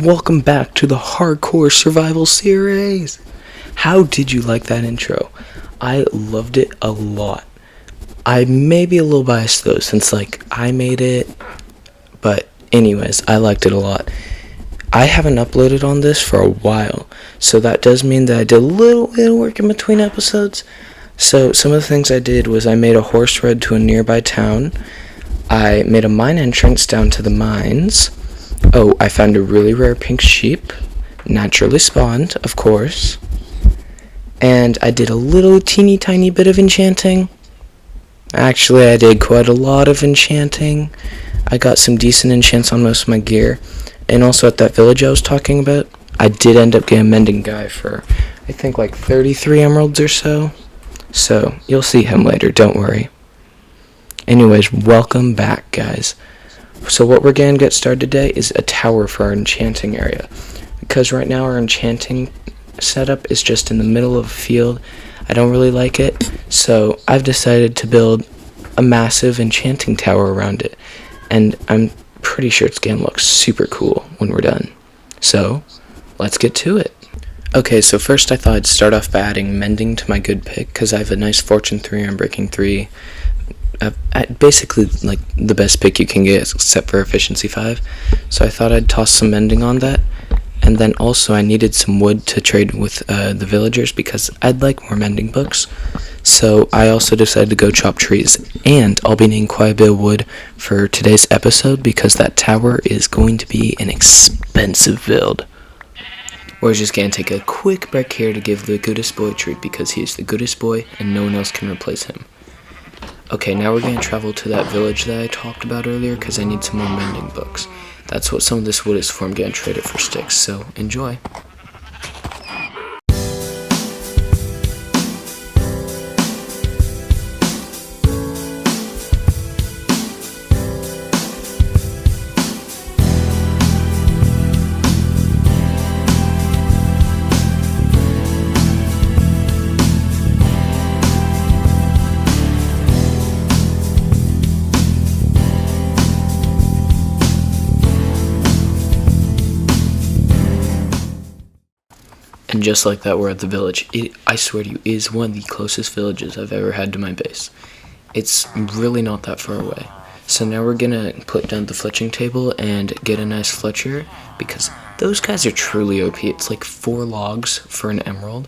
welcome back to the Hardcore Survival Series. How did you like that intro? I loved it a lot. I may be a little biased though, since I made it, but anyways, I liked it a lot. I haven't uploaded on this for a while, so that does mean that I did a little bit of work in between episodes. So some of the things I did was I made a horse road to a nearby town. I made a mine entrance down to the mines. Oh, I found a really rare pink sheep, naturally spawned, of course. And I did a little teeny tiny bit of enchanting. Actually, I did quite a lot of enchanting. I got some decent enchants on most of my gear. And also at that village I was talking about, I did end up getting a mending guy for, I think 33 emeralds or so. So, you'll see him later, don't worry. Anyways, welcome back, guys. So what we're going to get started today is a tower for our enchanting area. Because right now our enchanting setup is just in the middle of a field. I don't really like it, so I've decided to build a massive enchanting tower around it. And I'm pretty sure it's going to look super cool when we're done. So, let's get to it. Okay, so first I thought I'd start off by adding mending to my good pick, because I have a nice fortune 3 and breaking 3. Basically the best pick you can get except for efficiency 5, so I thought I'd toss some mending on that. And then also I needed some wood to trade with the villagers because I'd like more mending books, so I also decided to go chop trees. And I'll be needing quite a bit of wood for today's episode because that tower is going to be an expensive build. We're just going to take a quick break here to give the goodest boy a treat because he's the goodest boy and no one else can replace him. Okay, now we're going to travel to that village that I talked about earlier because I need some more mending books. That's what some of this wood is for. I'm going to trade it for sticks, so enjoy. And just like that, we're at the village. I swear to you, it is one of the closest villages I've ever had to my base. It's really not that far away. So now we're gonna put down the fletching table and get a nice fletcher, because those guys are truly OP. It's 4 logs for an emerald,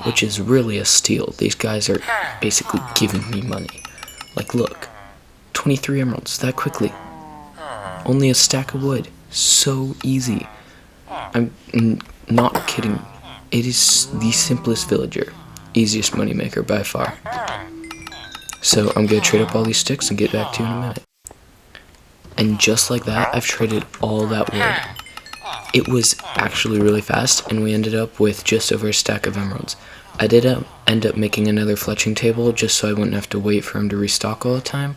which is really a steal. These guys are basically giving me money. Look, 23 emeralds that quickly. Only a stack of wood. So easy. I'm not kidding. It is the simplest villager. Easiest moneymaker by far. So I'm going to trade up all these sticks and get back to you in a minute. And just like that, I've traded all that wood. It was actually really fast, and we ended up with just over a stack of emeralds. I did end up making another fletching table just so I wouldn't have to wait for him to restock all the time.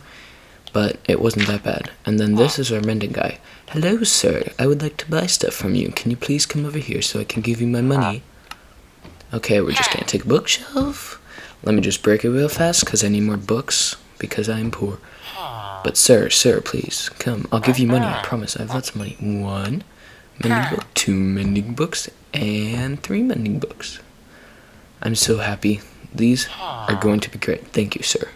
But it wasn't that bad. And then this is our mending guy. Hello, sir. I would like to buy stuff from you. Can you please come over here so I can give you my money? Okay, we're just gonna take a bookshelf. Let me just break it real fast because I need more books because I am poor. But sir, please, come. I'll give you money. I promise. I have lots of money. 1 mending book, 2 mending books, and 3 mending books. I'm so happy. These are going to be great. Thank you, sir.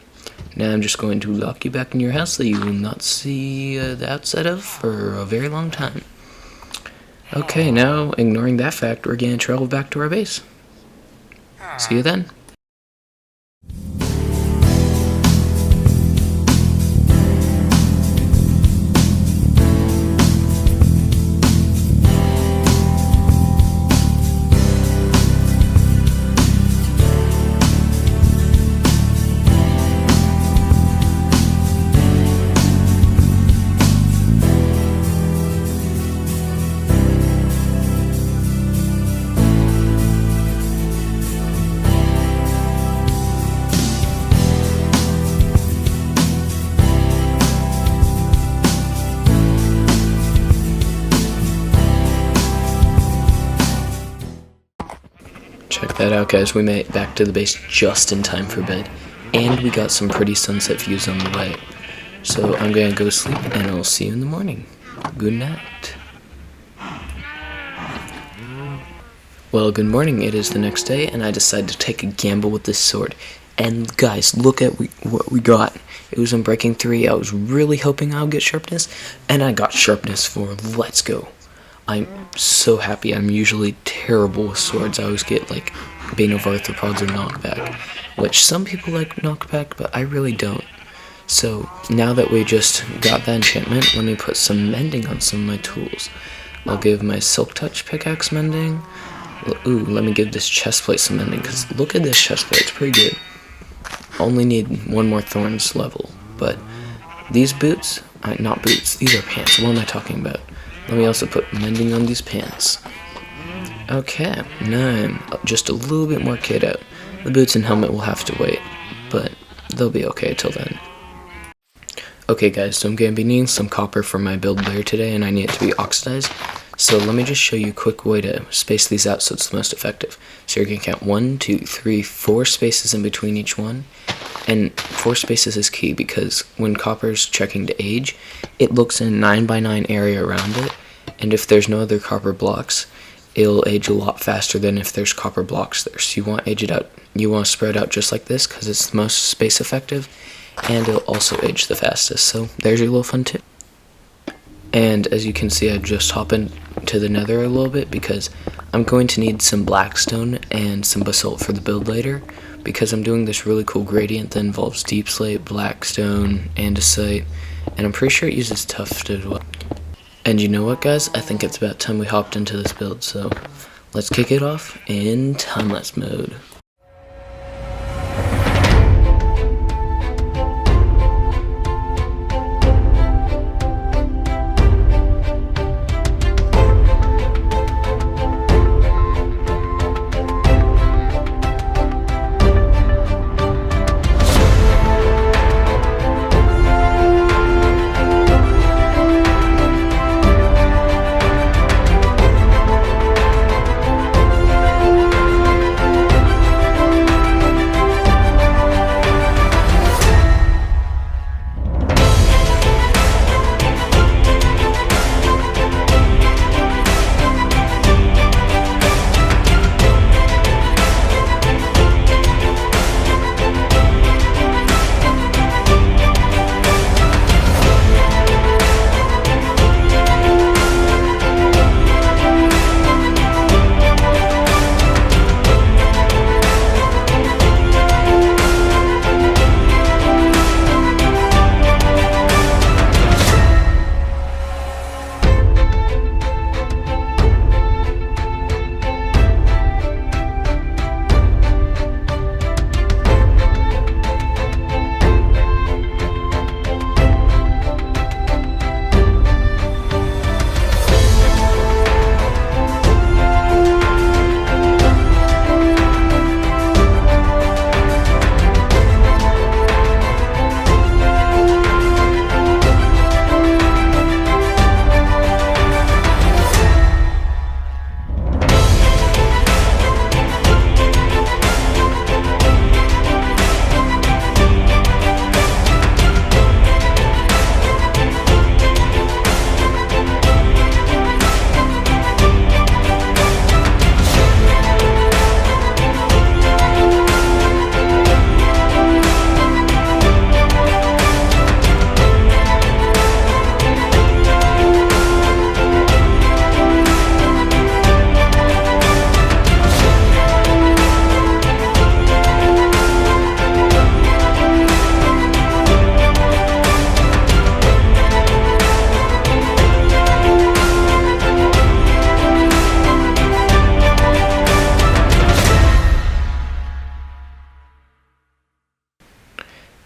Now I'm just going to lock you back in your house that you will not see the outside of for a very long time. Okay, now, ignoring that fact, we're going to travel back to our base. See you then. Check that out, guys. We made it back to the base just in time for bed. And we got some pretty sunset views on the way. So I'm gonna go to sleep, and I'll see you in the morning. Good night. Well, good morning. It is the next day, and I decided to take a gamble with this sword. And guys, look at what we got. It was Unbreaking 3. I was really hoping I would get sharpness, and I got sharpness 4. Let's go. I'm so happy. I'm usually terrible with swords. I always get like Bane of Arthropods or knockback, which some people like knockback, but I really don't. So now that we just got that enchantment, let me put some mending on some of my tools. I'll give my Silk Touch pickaxe mending. Ooh, let me give this chestplate some mending, because look at this chestplate, it's pretty good. Only need one more thorns level, but these boots, not boots, these are pants. What am I talking about? Let me also put mending on these pants. Okay, now I'm just a little bit more kit out. The boots and helmet will have to wait, but they'll be okay till then. Okay guys, so I'm going to be needing some copper for my build later today, and I need it to be oxidized. So let me just show you a quick way to space these out so it's the most effective. So you're going to count 1, 2, 3, 4 spaces in between each one. And 4 spaces is key because when copper's checking to age, it looks in a 9x9 area around it. And if there's no other copper blocks, it'll age a lot faster than if there's copper blocks there. So you want to age it out. You want to spread out just like this because it's the most space effective. And it'll also age the fastest. So there's your little fun tip. And as you can see, I just hop into the nether a little bit because I'm going to need some blackstone and some basalt for the build later, because I'm doing this really cool gradient that involves deep slate, blackstone, andesite, and I'm pretty sure it uses tuft as well. And you know what guys, I think it's about time we hopped into this build, so let's kick it off in time-lapse mode.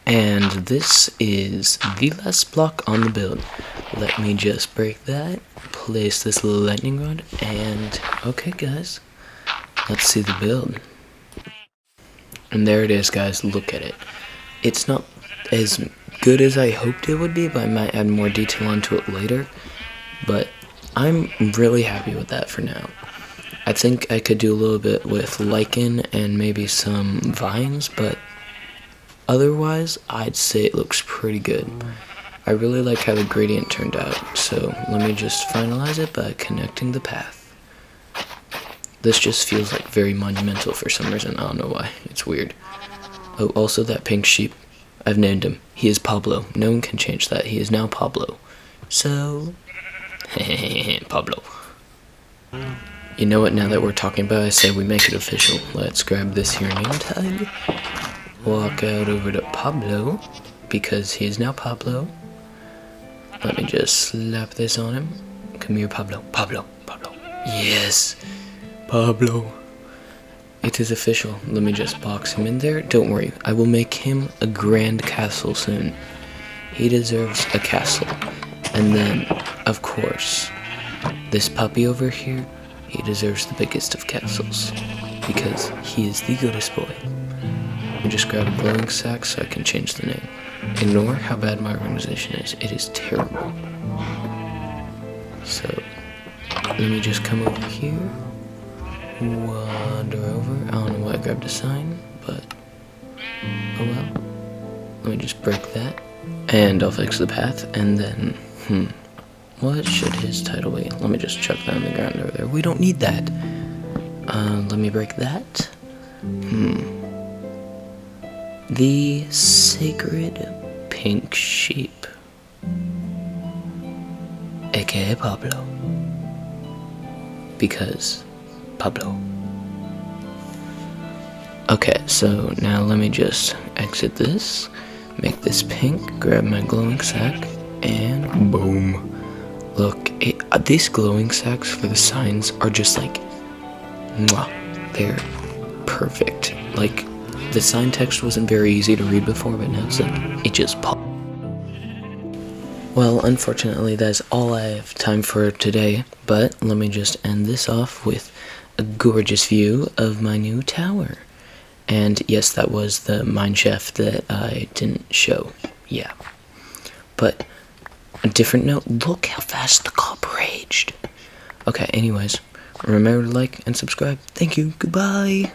And this is the last block on the build. Let me just break that, place this little lightning rod, and okay guys, let's see the build. And there it is guys, look at it. It's not as good as I hoped it would be, but I might add more detail onto it later, but I'm really happy with that for now. I think I could do a little bit with lichen and maybe some vines, but otherwise, I'd say it looks pretty good. I really like how the gradient turned out, so let me just finalize it by connecting the path. This just feels like very monumental for some reason. I don't know why. It's weird. Oh, also that pink sheep. I've named him. He is Pablo. No one can change that. He is now Pablo. So, Pablo. You know what, now that we're talking about it, I say we make it official. Let's grab this here name tag. Walk out over to Pablo, because he is now Pablo. Let me just slap this on him. Come here, Pablo. Pablo. Pablo. Yes. Pablo. It is official. Let me just box him in there. Don't worry, I will make him a grand castle soon. He deserves a castle. And then, of course, this puppy over here, he deserves the biggest of castles, because he is the goodest boy. Let me just grab a glowing sack so I can change the name. Ignore how bad my organization is. It is terrible. So, let me just come over here, wander over. I don't know why I grabbed a sign, but oh well. Let me just break that, and I'll fix the path, and then, what should his title be? Let me just chuck that on the ground over there. We don't need that. Let me break that. The Sacred Pink Sheep, aka Pablo. Because Pablo. Okay, so now let me just exit this, make this pink, grab my glowing sack, and boom. Look, these glowing sacks for the signs are just like, mwah, they're perfect. Like, the sign text wasn't very easy to read before, but now it's like, it just popped. Well, unfortunately, that's all I have time for today, but let me just end this off with a gorgeous view of my new tower. And yes, that was the mine shaft that I didn't show. Yeah. But a different note, look how fast the cop raged. Okay, anyways, remember to like and subscribe. Thank you. Goodbye.